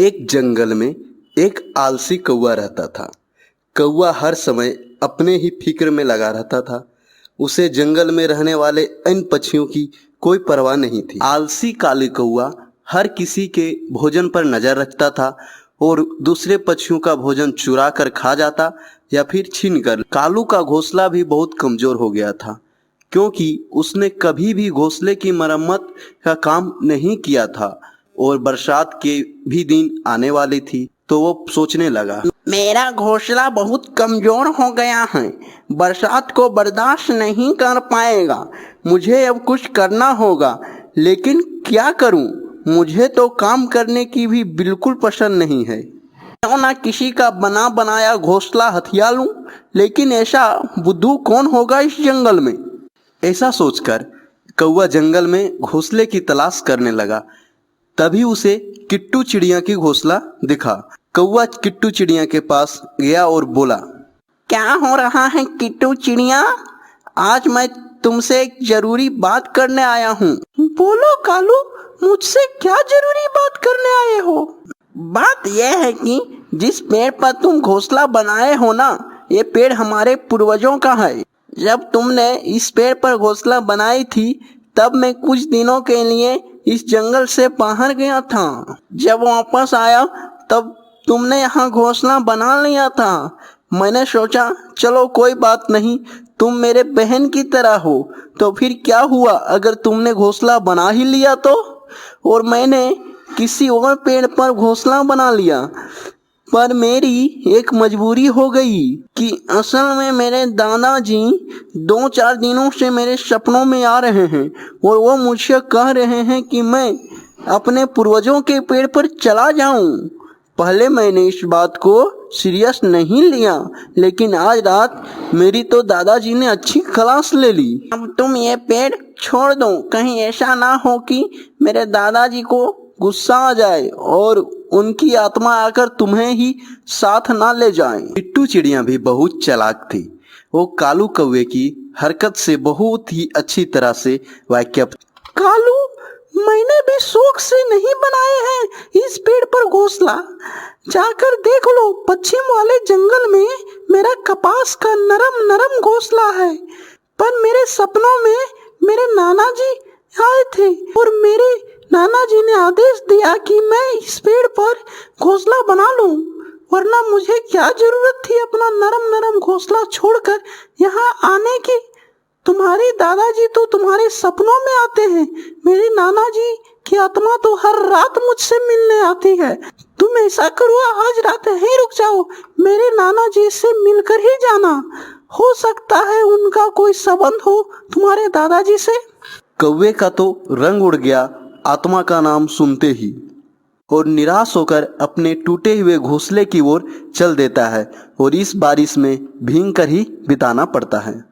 एक जंगल में एक आलसी कौवा रहता था। कौवा हर समय अपने ही फिक्र में लगा रहता था। उसे जंगल में रहने वाले अन्य पक्षियों की कोई परवाह नहीं थी। आलसी काली कौवा हर किसी के भोजन पर नजर रखता था और दूसरे पक्षियों का भोजन चुरा कर खा जाता या फिर छीन कर। कालू का घोंसला भी बहुत कमजोर हो गया था, क्योंकि उसने कभी भी घोंसले की मरम्मत का काम नहीं किया था और बरसात के भी दिन आने वाली थी। तो वो सोचने लगा, मेरा घोंसला बहुत कमजोर हो गया है, बरसात को बर्दाश्त नहीं कर पाएगा। मुझे अब कुछ करना होगा, लेकिन क्या करूं? मुझे तो काम करने की भी बिल्कुल पसंद नहीं है। क्यों ना किसी का बना बनाया घोंसला हथिया लूं, लेकिन ऐसा बुद्धू कौन होगा इस जंगल में? ऐसा सोचकर कौवा जंगल में घोंसले की तलाश करने लगा। तभी उसे किट्टू चिड़िया की घोंसला दिखा। कौवा किट्टू चिड़िया के पास गया और बोला, क्या हो रहा है किट्टू चिड़िया? आज मैं तुमसे एक जरूरी बात करने आया हूँ। बोलो कालू, मुझसे क्या जरूरी बात करने आए हो? बात यह है कि जिस पेड़ पर तुम घोंसला बनाए हो ना, ये पेड़ हमारे पूर्वजों का है। जब तुमने इस पेड़ पर घोंसला बनाई थी, तब मैं कुछ दिनों के लिए इस जंगल से बाहर गया था। जब वापस आया तब तुमने यहाँ घोंसला बना लिया था। मैंने सोचा चलो कोई बात नहीं, तुम मेरे बहन की तरह हो। तो फिर क्या हुआ अगर तुमने घोंसला बना ही लिया तो? और मैंने किसी और पेड़ पर घोंसला बना लिया। पर मेरी एक मजबूरी हो गई कि असल में मेरे दादाजी 2-4 दिनों से मेरे सपनों में आ रहे हैं और वो मुझसे कह रहे हैं कि मैं अपने पूर्वजों के पेड़ पर चला जाऊं। पहले मैंने इस बात को सीरियस नहीं लिया, लेकिन आज रात मेरी तो दादाजी ने अच्छी खलास ले ली। अब तुम ये पेड़ छोड़ दो, कहीं ऐसा ना हो कि मेरे दादाजी को गुस्सा आ जाए और उनकी आत्मा आकर तुम्हें ही साथ ना ले जाए। किट्टू चिड़िया भी बहुत चालाक थी। वो कालू कौवे की हरकत से बहुत ही अच्छी तरह से वाकिफ। कालू, मैंने भी शौक से नहीं बनाए हैं इस पेड़ पर घोंसला। जाकर देख लो, पश्चिम वाले जंगल में मेरा कपास का नरम नरम घोंसला है। पर मेरे सपनों में मेरे नाना जी आए थे और मेरे नाना जी ने आदेश दिया कि मैं इस पेड़ पर घोंसला बना लूं, वरना मुझे क्या जरूरत थी अपना नरम नरम घोंसला छोड़कर यहाँ आने की। तुम्हारे दादाजी तो तुम्हारे सपनों में आते हैं, मेरे नाना जी की आत्मा तो हर रात मुझसे मिलने आती है। तुम ऐसा करो, आज रात यहीं रुक जाओ, मेरे नाना जी से मिलकर ही जाना। हो सकता है उनका कोई संबंध हो तुम्हारे दादाजी से। कौवे का तो रंग उड़ गया आत्मा का नाम सुनते ही, और निराश होकर अपने टूटे हुए घोंसले की ओर चल देता है और इस बारिश में भीग कर ही बिताना पड़ता है।